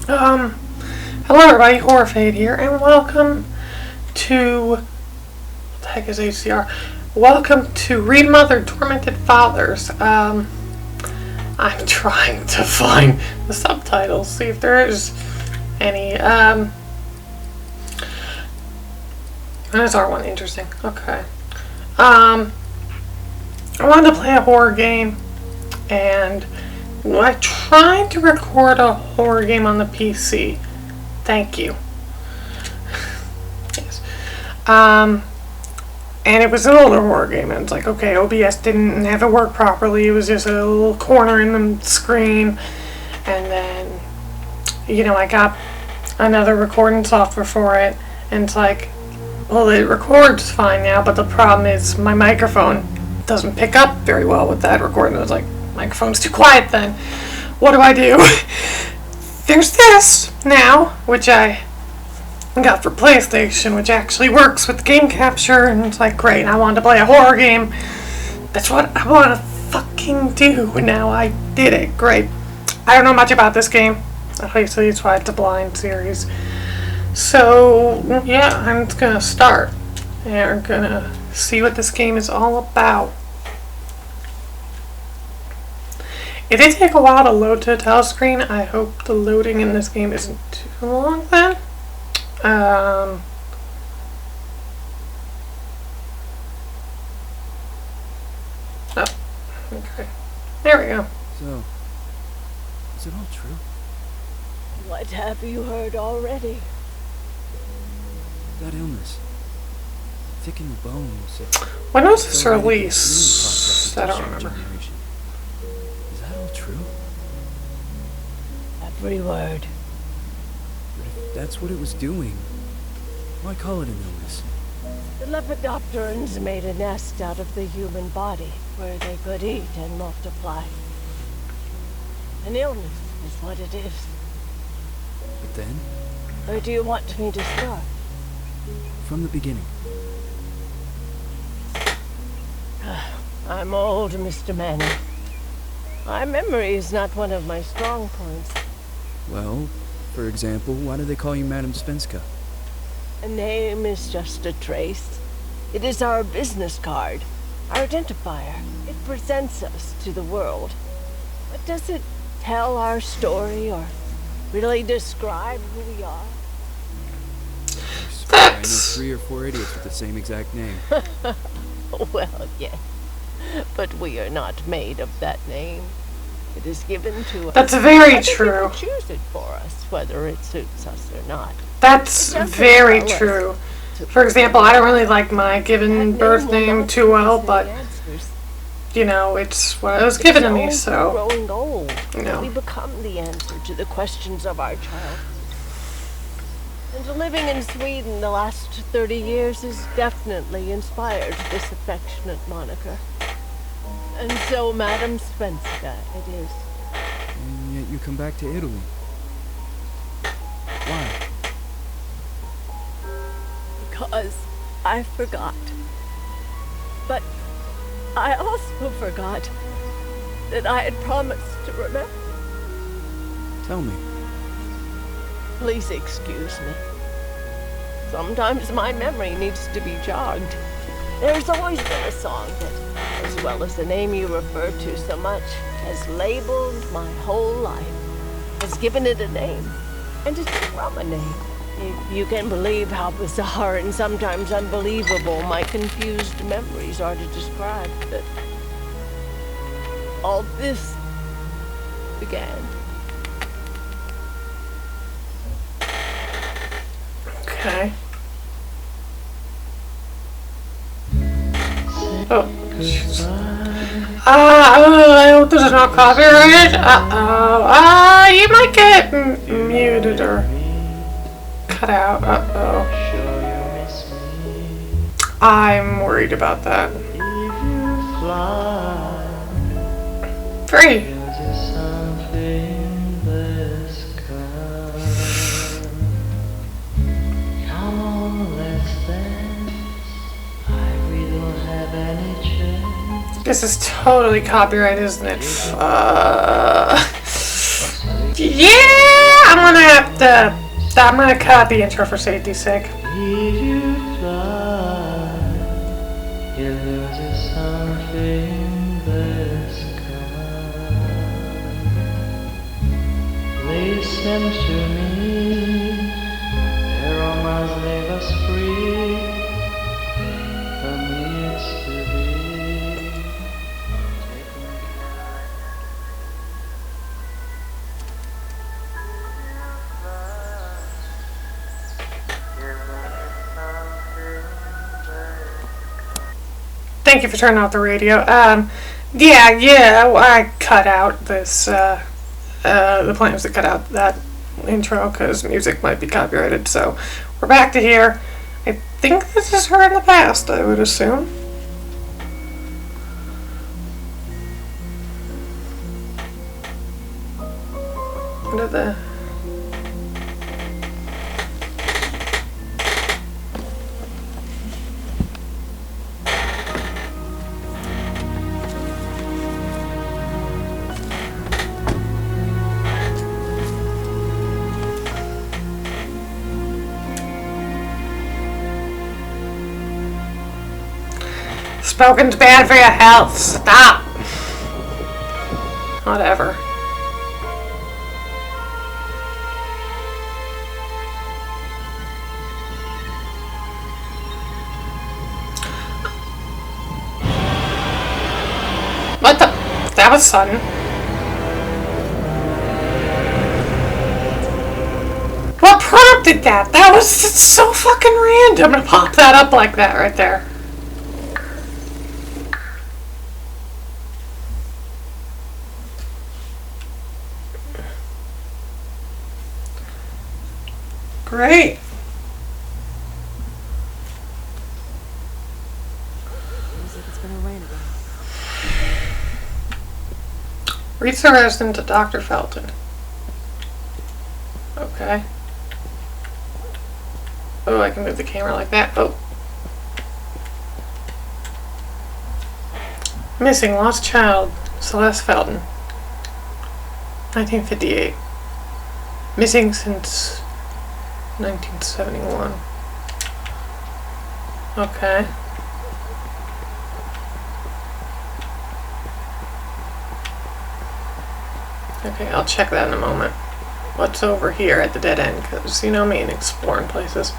Hello everybody, Horrorfade here, and welcome to, what the heck is HCR? Welcome to Remothered, Tormented Fathers. I'm trying to find the subtitles, see if there is any, That's R1, interesting, okay. I wanted to play a horror game, and I tried to record a horror game on the PC. Thank you. Yes. And it was an older horror game, and it's like, okay, OBS didn't have it work properly. It was just a little corner in the screen. And then, you know, I got another recording software for it, and it's like, well, it records fine now, but the problem is my microphone doesn't pick up very well with that recording. I was like, microphone's too quiet then. What do I do? There's this now, which I got for PlayStation, which actually works with game capture, and it's like, great, I wanted to play a horror game. That's what I want to fucking do. Now I did it. Great. I don't know much about this game. Obviously, that's why it's a blind series. So, yeah, I'm just gonna start. And we're gonna see what this game is all about. It did take a while to load to a title screen. I hope the loading in this game isn't too long then. Oh, okay. There we go. So, is it all true? What have you heard already? That illness. Thickened bones. When was this released? I don't remember. Is that all true? Every word. But if that's what it was doing, why call it an illness? The lepidopterans made a nest out of the human body where they could eat and multiply. An illness is what it is. But then, Or do you want me to start? from the beginning. I'm old, Mr. Manning. My memory is not one of my strong points. Well, for example, why do they call you Madam Svenska? A name is just a trace. It is our business card, our identifier. It presents us to the world. But does it tell our story or really describe who we are? I know 3 or 4 idiots with the same exact name. Well, yes. But we are not made of that name. It is given to us. That's very Other true. people choose it for us, whether it suits us or not. That's very true. For example, I don't really like my given birth name too well, but, you know, it's what was given to me, so, Growing old, you know. we become the answer to the questions of our childhood. And living in Sweden the last 30 years has definitely inspired this affectionate moniker. And so, Madam Svenska, it is. And yet you come back to Italy. Why? Because I forgot. But I also forgot that I had promised to remember. Tell me. Please excuse me. Sometimes my memory needs to be jogged. There's always been a song that, as well as the name you refer to so much, has labeled my whole life, has given it a name, and it's from a name. If you can believe how bizarre and sometimes unbelievable my confused memories are to describe that all this began. Okay. Oh, jeez. I hope this is not copyrighted. Uh-oh. You might get muted or cut out. Uh-oh. I'm worried about that. 3. This is totally copyrighted, isn't it? Yeah, I'm gonna I'm gonna cut the intro for safety's sake. You fly, you lose something in the sky. Listen to me, aromas leave us free. For me it's to be taken care of. Thank you for turning off the radio. Yeah, I cut out this, the plan was to cut out that intro because music might be copyrighted, so we're back to here. I think this is her in the past, I would assume. What are the... Smoking's bad for your health. Stop. Whatever. What the? That was sudden. What prompted that? That was so fucking random to pop that up like that right there. Great. Looks like it's gonna rain again. Reach the resident to Dr. Felton. Okay. Oh, I can move the camera like that. Oh. Missing lost child, Celeste Felton. 1958. Missing since 1971. Okay. Okay, I'll check that in a moment. What's over here at the dead end? Because you know me and exploring places.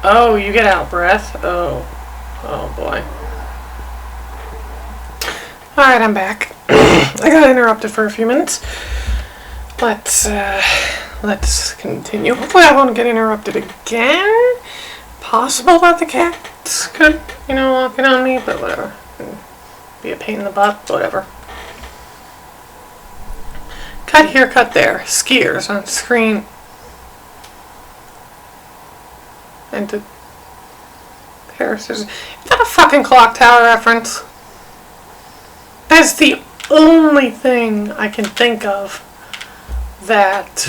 Oh, you get out breath? Oh. Oh boy. Alright, I'm back. I got interrupted for a few minutes. Let's continue. Hopefully I won't get interrupted again. Possible that the cats could, walk in on me, but whatever. Be a pain in the butt, whatever. Cut here, cut there. Skiers on screen. And to Paris. Is that a fucking clock tower reference? That's the only thing I can think of that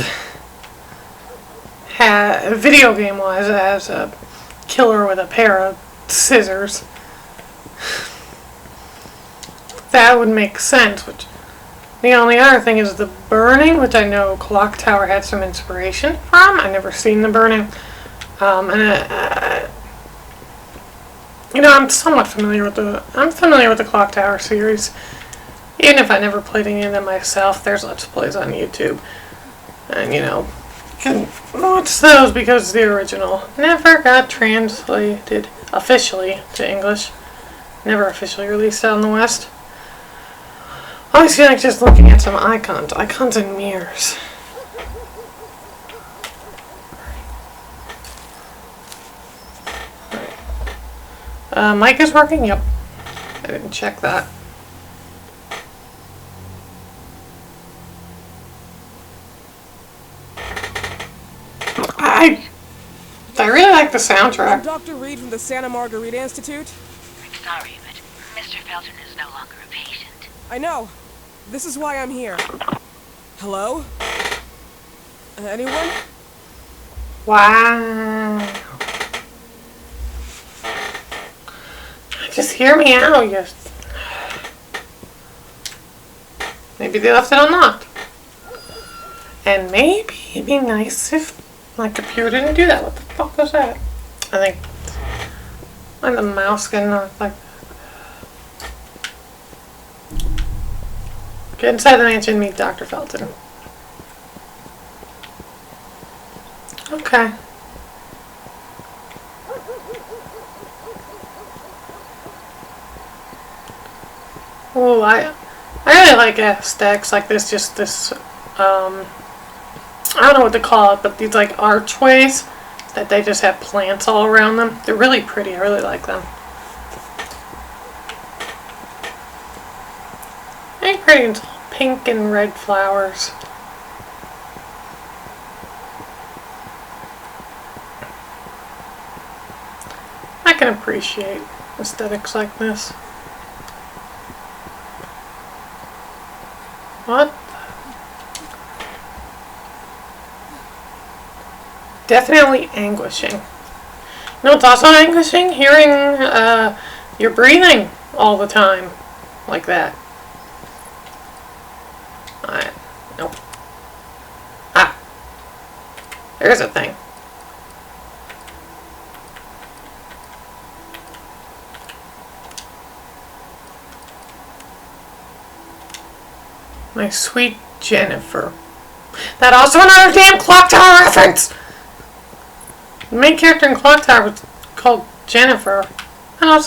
video game wise as a killer with a pair of scissors. That would make sense. Which the only other thing is the Burning, which I know Clock Tower had some inspiration from. I've never seen the Burning, I'm somewhat familiar with the Clock Tower series. Even if I never played any of them myself, there's Let's Plays on YouTube. And, you can watch those because the original never got translated officially to English. Never officially released out in the West. I always feel like just looking at some icons. Icons and mirrors. Mic is working? Yep. I didn't check that. I really like the soundtrack. I'm Dr. Reed from the Santa Margarita Institute. I'm sorry, but Mr. Felton is no longer a patient. I know. This is why I'm here. Hello? Anyone? Wow. Just hear me out. Maybe they left it unlocked. And maybe it'd be nice if my computer didn't do that. What the fuck was that? I think when the mouse can like get inside the mansion, meet Dr. Felton. Okay. Oh, I really like aesthetics like this. Just this, I don't know what to call it, but these like archways that they just have plants all around them. They're really pretty. I really like them. They're pretty. It's all pink and red flowers. I can appreciate aesthetics like this. What? Definitely anguishing. No, it's also anguishing hearing your breathing all the time like that. Nope. Ah. There's a thing. My sweet Jennifer. That also another damn Clock Tower reference! The main character in Clock Tower was called Jennifer. I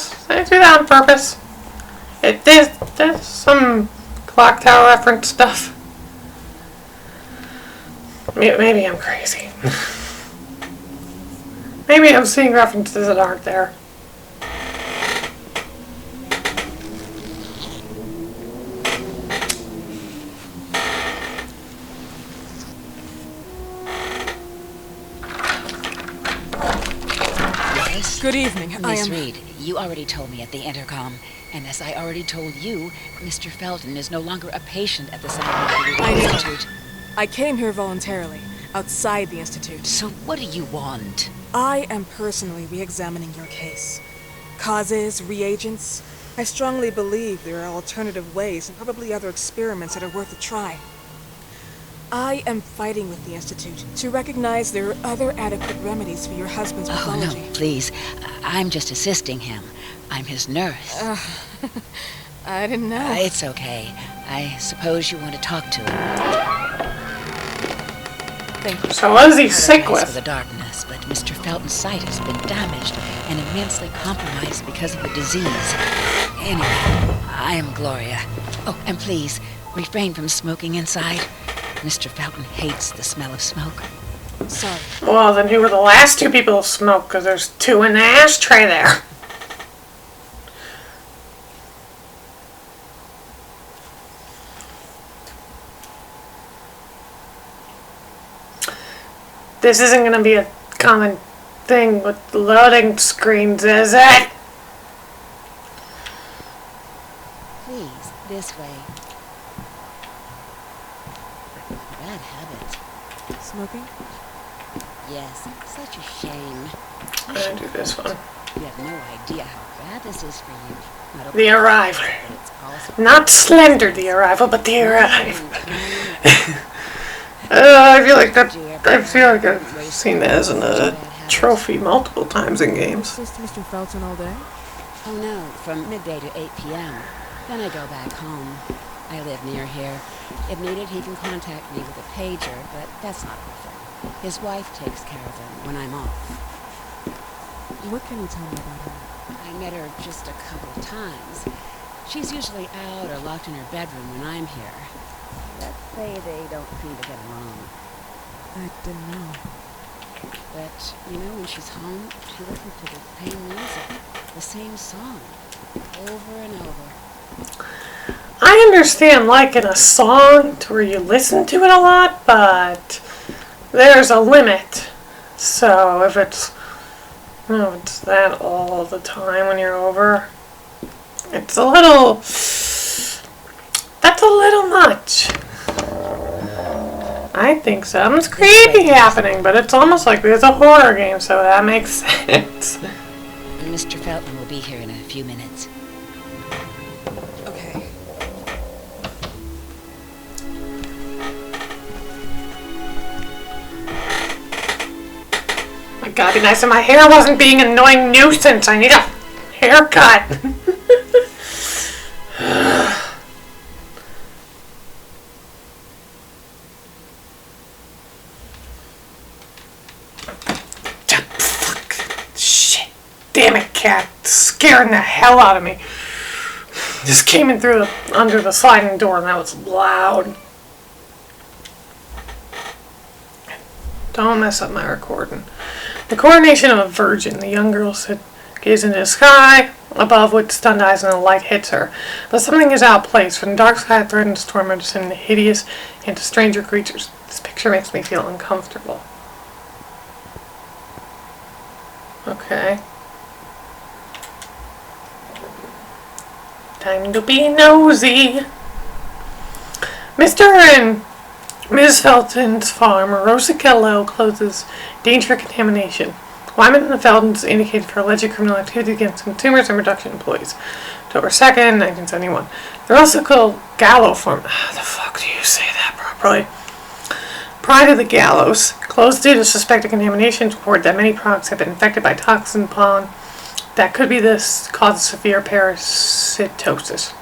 do that on purpose. There's some Clock Tower reference stuff. Maybe I'm crazy. Maybe I'm seeing references that aren't there. Good evening. Miss Reed, you already told me at the intercom, and as I already told you, Mr. Felton is no longer a patient at the Psychiatric Institute. I came here voluntarily, outside the Institute. So what do you want? I am personally re-examining your case. Causes, reagents. I strongly believe there are alternative ways and probably other experiments that are worth a try. I am fighting with the Institute to recognize there are other adequate remedies for your husband's pathology. Oh, no, please. I'm just assisting him. I'm his nurse. I didn't know. It's okay. I suppose you want to talk to him. Thank you. So what is he sick For with? the darkness, but Mr. Felton's sight has been damaged and immensely compromised because of the disease. Anyway, I am Gloria. Oh, and please, refrain from smoking inside. Mr. Felton hates the smell of smoke. Sorry. Well, then who were the last two people to smoke? Because there's two in the ashtray there. This isn't going to be a common thing with loading screens, is it? Please, this way. Bad habit. Smoking? Yes, such a shame. I'm going to do this one. You have no idea how bad this is for you. Not The only Arrival. but it's also Not Slender, The Arrival, but The Arrival. I feel like I've seen that as a trophy multiple times in games. Assist Mr. Felton all day? Oh no, from midday to 8 p.m. Then I go back home. I live near here. If needed, he can contact me with a pager, but that's not often. His wife takes care of him when I'm off. What can you tell me about her? I met her just a couple times. She's usually out or locked in her bedroom when I'm here. Let's say they don't seem to get along. I didn't know. But, you know, when she's home, she listens to the same music, the same song, over and over. I understand liking a song to where you listen to it a lot, but there's a limit. So if it's that all the time when you're over, it's a little, that's a little much. I think something's creepy happening, but it's almost like there's a horror game, so that makes sense. Mr. Felton will be here in a few minutes. Okay. gotta be nice if my hair wasn't being an annoying nuisance. I need a haircut. Shit. Damn it, cat. Scaring the hell out of me. Just came in through under the sliding door and that was loud. Don't mess up my recording. The coronation of a virgin. The young girl gazed into the sky above with stunned eyes and the light hits her. But something is out of place, for the dark sky threatens to turn medicine into hideous and to stranger creatures. This picture makes me feel uncomfortable. Okay. Time to be nosy. Mr. and Ms. Felton's farm, Rosa closes danger of contamination. Wyman and the Feltons indicated for alleged criminal activity against consumers and production employees. October 2nd, 1971. The Rosa Gallo farm. How the fuck do you say that properly? Pride of the Gallows. Closed due to suspected contamination. Report that many products have been infected by toxin pollen that could be this cause of severe parasitosis.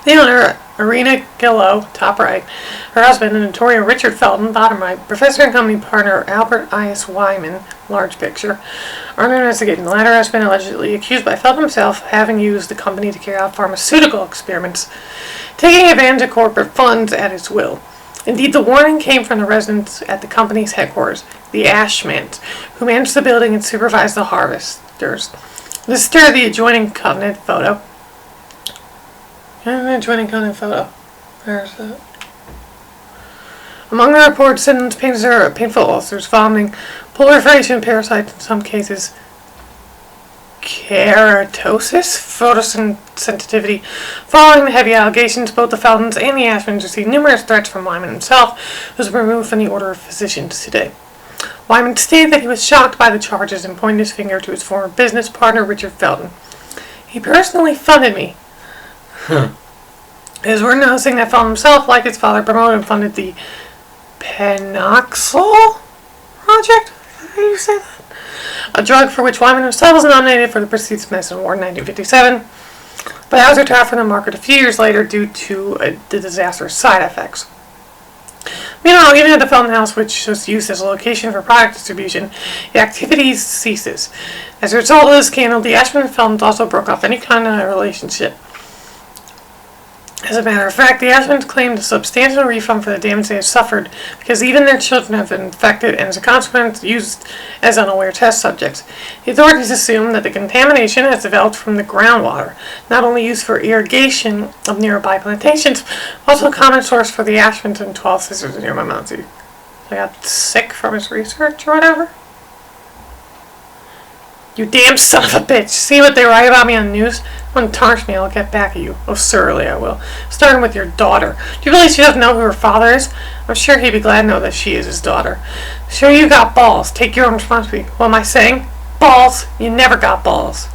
The owner, Irina Gillow, top right, her husband, the notorious Richard Felton, bottom right, professor and company partner Albert I.S. Wyman, large picture, are investigating. The latter has been allegedly accused by Felton himself of having used the company to carry out pharmaceutical experiments, taking advantage of corporate funds at his will. Indeed, the warning came from the residents at the company's headquarters, the Ashmans, who managed the building and supervised the harvesters. This is the adjoining covenant photo. There's that. Among the reports, symptoms, painful ulcers, vomiting, proliferation, parasites in some cases, keratosis, photosensitivity. Following the heavy allegations, both the Feltons and the Ashmans received numerous threats from Wyman himself, who was removed from the Order of Physicians today. Wyman stated that he was shocked by the charges and pointed his finger to his former business partner, Richard Felton. He personally funded me. It is worth noticing that Felton himself, like his father, promoted and funded the Penoxyl Project? How do you say that? A drug for which Wyman himself was nominated for the Prestigious Medicine Award in 1957, but that was retired from the market a few years later due to the disastrous side effects. Meanwhile, even at the Felton House, which was used as a location for product distribution, the activities ceases. As a result of this scandal, the Ashman and Feltons also broke off any kind of relationship. As a matter of fact, the Ashmans claimed a substantial refund for the damage they have suffered because even their children have been infected and as a consequence used as unaware test subjects. The authorities assume that the contamination has developed from the groundwater, not only used for irrigation of nearby plantations, but also a common source for the Ashmans and 12 sisters near my mount. I got sick from his research or whatever. You damn son of a bitch. See what they write about me on the news? When it tarnish me, I'll get back at you. Oh, surely I will. Starting with your daughter. Do you realize she doesn't know who her father is? I'm sure he'd be glad to know that she is his daughter. Sure, you got balls. Take your own responsibility. What am I saying? Balls. You never got balls.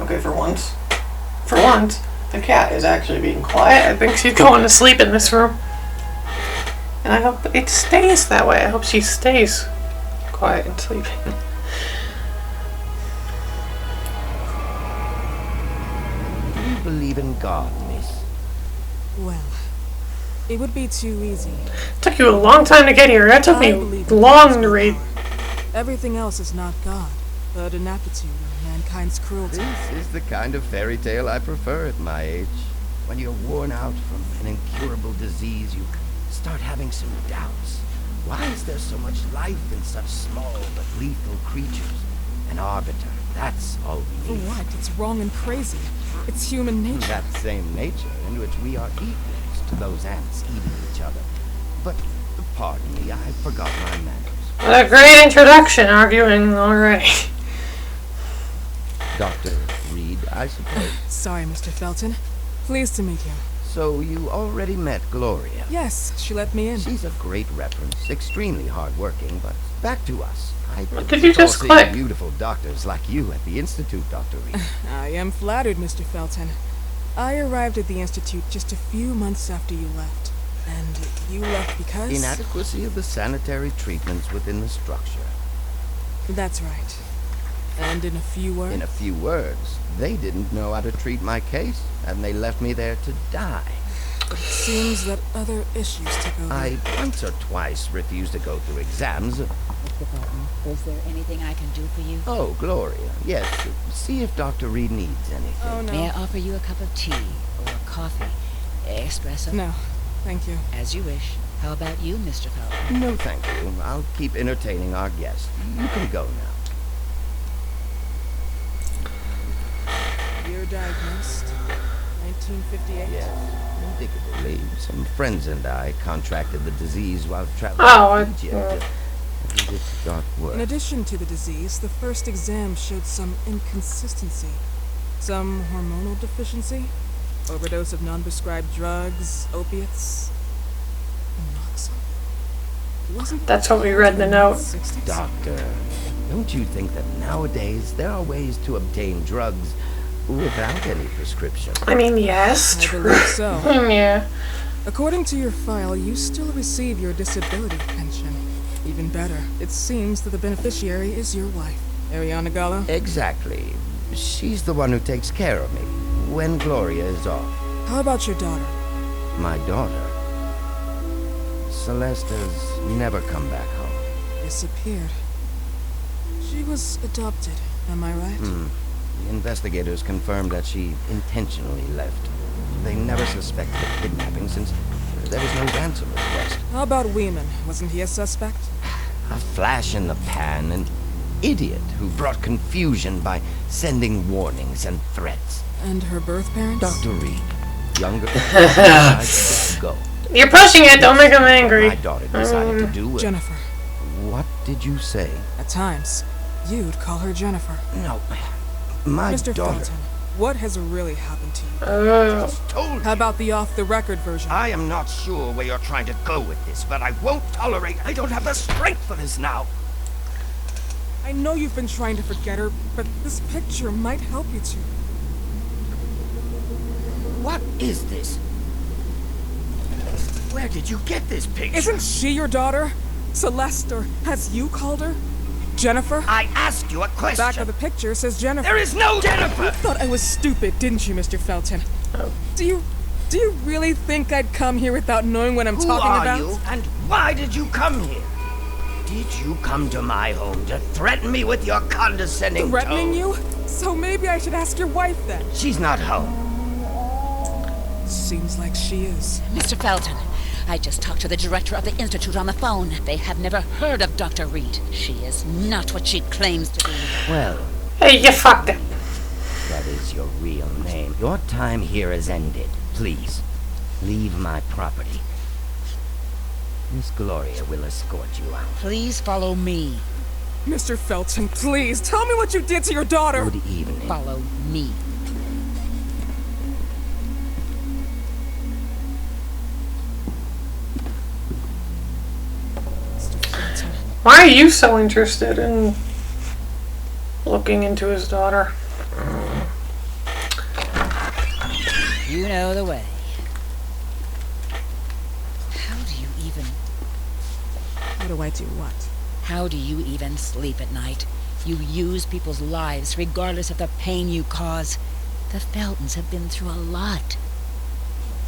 Okay, for once, the cat is actually being quiet. I think she's going to sleep in this room. And I hope it stays that way. I hope she stays quiet and sleeping. Do you believe in God, miss? Well, it would be too easy. It took you a long time to get here. That took me long to read. Everything else is not God, but an aptitude of mankind's cruelty. This is the kind of fairy tale I prefer at my age. When you're worn out from an incurable disease, you start having some doubts. Why is there so much life in such small but lethal creatures? An arbiter, that's all we need. For what? It's wrong and crazy. It's human nature. That same nature in which we are equals to those ants eating each other. But, pardon me, I forgot my manners. What a great introduction, arguing already. Dr. Reed, I suppose. Sorry, Mr. Felton. Pleased to meet you. So you already met Gloria? Yes, she let me in. She's a great reference, extremely hardworking, but back to us. What did you just click? Beautiful doctors like you at the Institute, Dr. Reed. I am flattered, Mr. Felton. I arrived at the Institute just a few months after you left. And you left because? Inadequacy of the sanitary treatments within the structure. That's right. And in a few words? In a few words, they didn't know how to treat my case, and they left me there to die. It seems that other issues took over. I once or twice refused to go through exams. Mr. Felton, is there anything I can do for you? Oh, Gloria, yes. See if Dr. Reed needs anything. Oh, no. May I offer you a cup of tea or coffee? Espresso? No, thank you. As you wish. How about you, Mr. Felton? No, thank you. I'll keep entertaining our guests. You can go now. Year diagnosed, 1958. Yes. Indicatively, some friends and I contracted the disease while traveling to Egypt. And it got worse. In addition to the disease, the first exam showed some inconsistency. Some hormonal deficiency, overdose of non-prescribed drugs, opiates, naloxone. Wasn't That's what we read in the note. 60s? Doctor, don't you think that nowadays there are ways to obtain drugs without any prescription? I mean, yes, I true. believe so. Yeah. According to your file, you still receive your disability pension. Even better, it seems that the beneficiary is your wife, Ariana Gallo. Exactly. She's the one who takes care of me when Gloria is off. How about your daughter? My daughter, Celeste, has never come back home. Disappeared. She was adopted, am I right? The investigators confirmed that she intentionally left. They never suspected a kidnapping since there was no ransom request. How about Weeman? Wasn't he a suspect? A flash in the pan, an idiot who brought confusion by sending warnings and threats. And her birth parents? Dr. Reed, younger, decided to go. You're pushing it. Don't make him angry. My daughter decided to do it. Jennifer. What did you say? At times, you'd call her Jennifer. No, my Mr. daughter. Felton, what has really happened to you? Told How about the off-the-record version? I am not sure where you're trying to go with this, but I won't tolerate. I don't have the strength for this now. I know you've been trying to forget her, but this picture might help you to. What is this? Where did you get this picture? Isn't she your daughter? Celeste, or as you called her? Jennifer? I asked you a question. Back of the picture says Jennifer. There is no You Jennifer! thought I was stupid, didn't you, Mr. Felton? Do you really think I'd come here without knowing what I'm Who talking are about? you, and why did you come here? Did you come to my home to threaten me with your condescending Threatening tone? you? So maybe I should ask your wife then. She's not home. Seems like she is. Mr. Felton, I just talked to the director of the Institute on the phone. They have never heard of Dr. Reed. She is not what she claims to be. Well, Hey, you fucked it. that is your real name. Your time here has ended. Please, leave my property. Miss Gloria will escort you out. Please follow me. Mr. Felton, please, tell me what you did to your daughter. Good evening. Follow me. Mr. Felton. Why are you so interested in looking into his daughter? You know the way. How do you even... How do I do what? How do you even sleep at night? You use people's lives regardless of the pain you cause. The Feltons have been through a lot.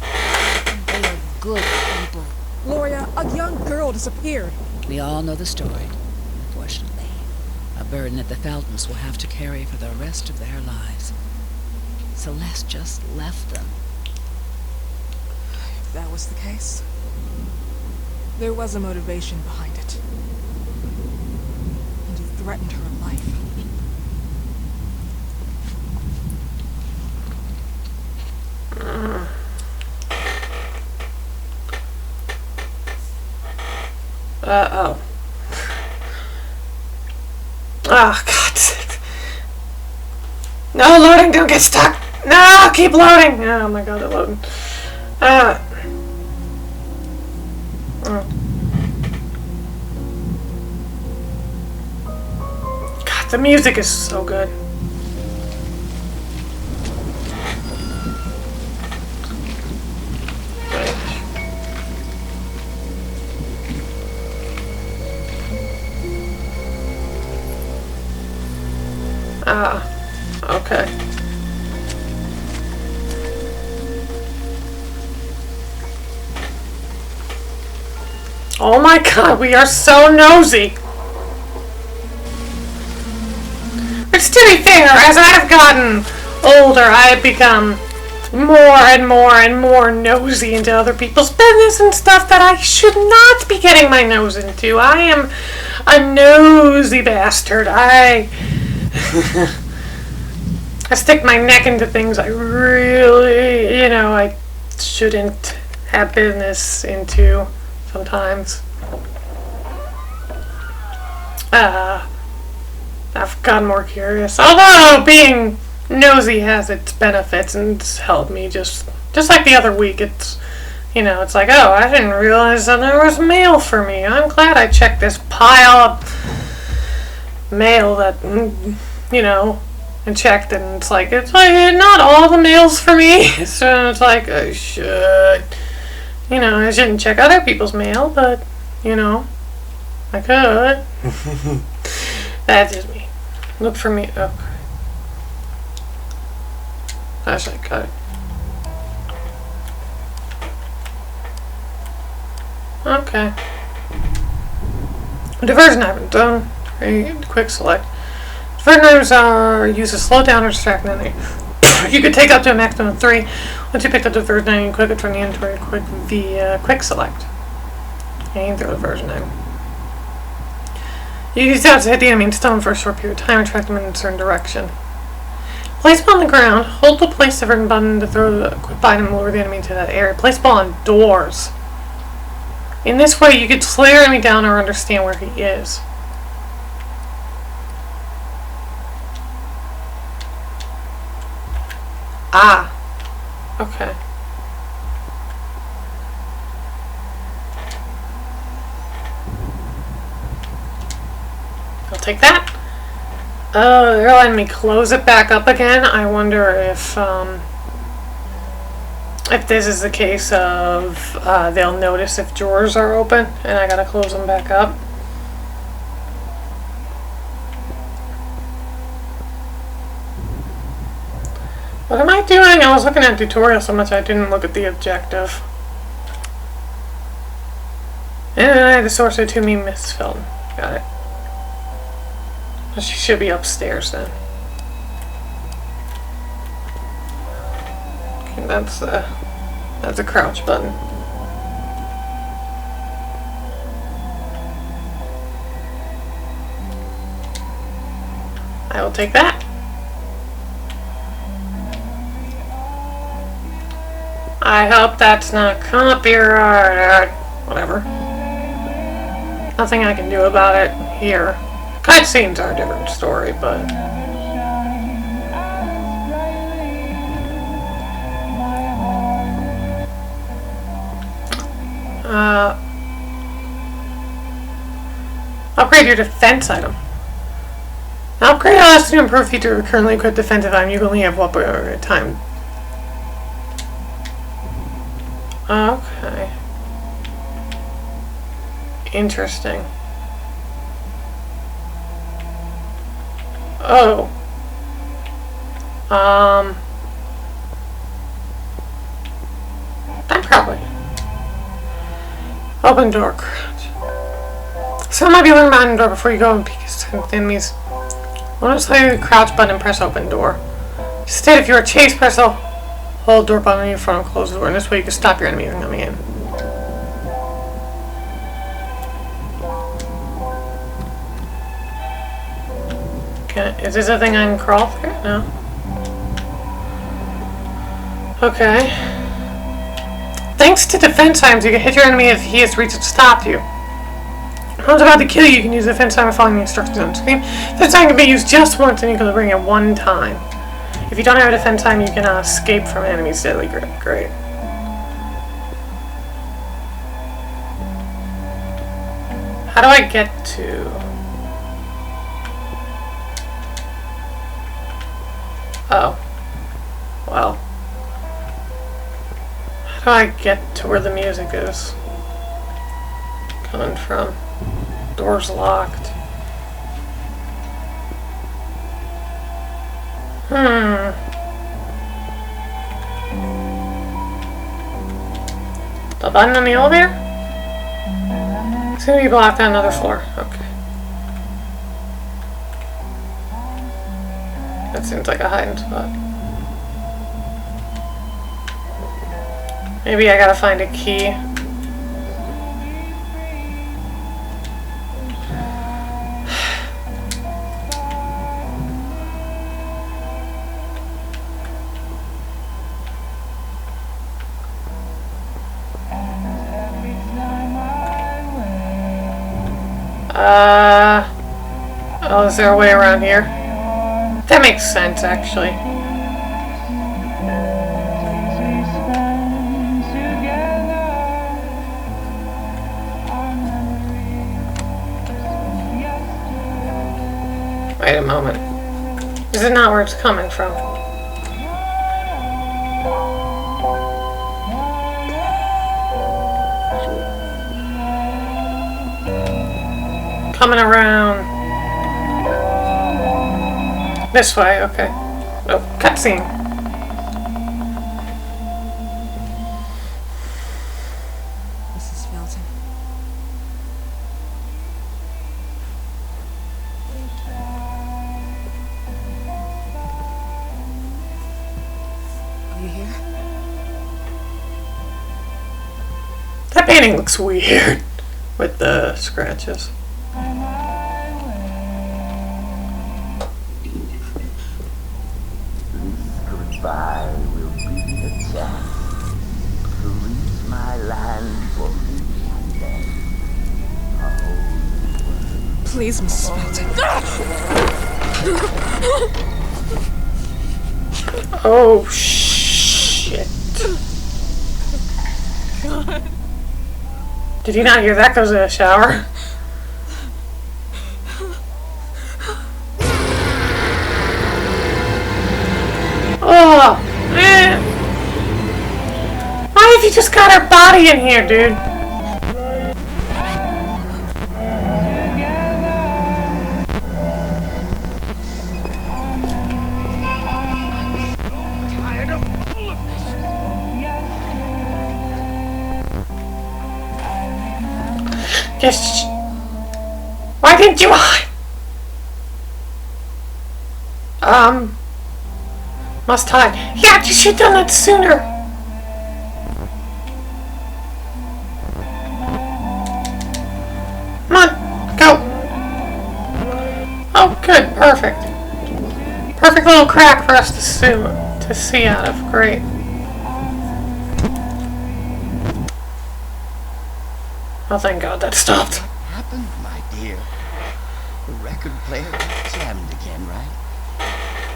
And they are good people. Gloria, a young girl disappeared. We all know the story, unfortunately. A burden that the Feltons will have to carry for the rest of their lives. Celeste just left them. If that was the case, there was a motivation behind it. And you threatened her life. Uh-oh. Oh, God. No, loading, don't get stuck. No, keep loading. Oh my God, they're loading. Oh. God, the music is so good. Okay. Oh my god, we are so nosy! But to be fair, as I've gotten older, I've become more and more and more nosy into other people's business and stuff that I should not be getting my nose into. I am a nosy bastard. I stick my neck into things I really, I shouldn't have business into sometimes. I've gotten more curious. Although being nosy has its benefits and it's helped me just like the other week. It's it's like, oh, I didn't realize that there was mail for me. I'm glad I checked this pile of mail that and checked, and it's like not all the mail's for me. So it's like I shouldn't check other people's mail, but I could. That's just me. Look for me. Okay. Actually, cut it. Okay. Diversion items done. Quick select. Diversion items are used to slow down or distract an enemy. You could take up to a maximum of 3. Once you pick the diversion item, you click it from the inventory via quick select. Aim through the diversion item. You use that to hit the enemy and stun for a short period of time and track them in a certain direction. Place ball on the ground. Hold the place diversion button to throw the equip item and lure the enemy to that area. Place ball on doors. In this way, you could slow your enemy down or understand where he is. Ah. Okay. I'll take that. Oh, they're letting me close it back up again. I wonder if this is the case of they'll notice if drawers are open and I gotta close them back up. What am I doing? I was looking at tutorial so much I didn't look at the objective. And I had the source of to me, Miss Felton. Got it. She should be upstairs then. Okay, that's a crouch button. I will take that. I hope that's not copyright. Whatever. Nothing I can do about it here. Cutscenes are a different story, but... upgrade your defense item. Upgrade allows you to improve feature of currently equipped defensive item. You only have one at a time. Okay. Interesting. Oh. That probably. Open door crouch. So it might be looking behind the door before you go and peek at the enemies. Notice how you crouch button and press open door. Instead, if you are chased, press the hold door button in front and close the door. And this way you can stop your enemy from coming in. Is this a thing I can crawl through? No. Okay. Thanks to defense items, you can hit your enemy if he has reached to stop you. If I was about to kill you, you can use the defense item following the instructions on the screen. Defense item can be used just once and you can bring it one time. If you don't have a defense item, you can escape from enemies' deadly grip. Great. How do I get to... Oh. Well. How do I get to where the music is coming from? Door's locked. The button on the elevator? It's gonna be blocked on another floor. Okay. That seems like a hiding spot. Maybe I gotta find a key. Oh, is there a way around here? That makes sense, actually. Wait a moment. This is not where it's coming from. Coming around. This way, okay. Oh, cutscene. Mrs. Felton. Are you here? That painting looks weird with the scratches. Goodbye will be a chance to reach my land for me and then a whole Please, Mrs. Felton. Oh, shit. Did you not hear that? Goes in the shower. Oh, man. Why have you just got her body in here, dude? Just... Why didn't you hide? Must hide. Yeah, you should have done that sooner. Come on, go. Oh, good, perfect. Perfect little crack for us to see out of. Great. Oh, thank God that stopped. What happened, my dear? The record player got jammed again, right?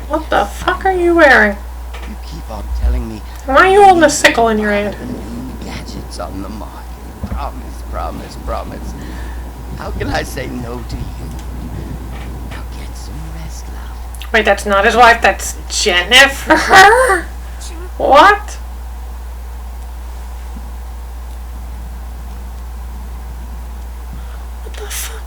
What the fuck are you wearing? You keep on telling me Why are you holding a sickle in your hand? new gadgets on the market. Promise, promise, promise. How can I say no to you? Now get some rest, love. Wait, that's not his wife, that's Jennifer? What? What the fuck?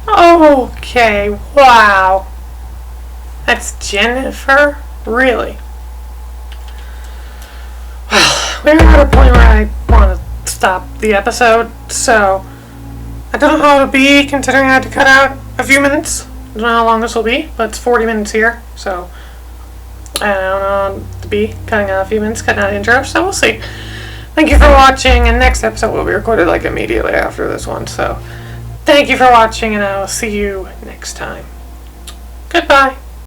Okay, wow. That's Jennifer? Really? Well, we're at a point where I want to stop the episode, so I don't know how it'll be considering I had to cut out a few minutes. I don't know how long this will be, but it's 40 minutes here, so I don't know to be cutting out a few minutes, cutting out intro, so we'll see. Thank you for watching, and next episode will be recorded like immediately after this one, so thank you for watching, and I will see you next time. Goodbye.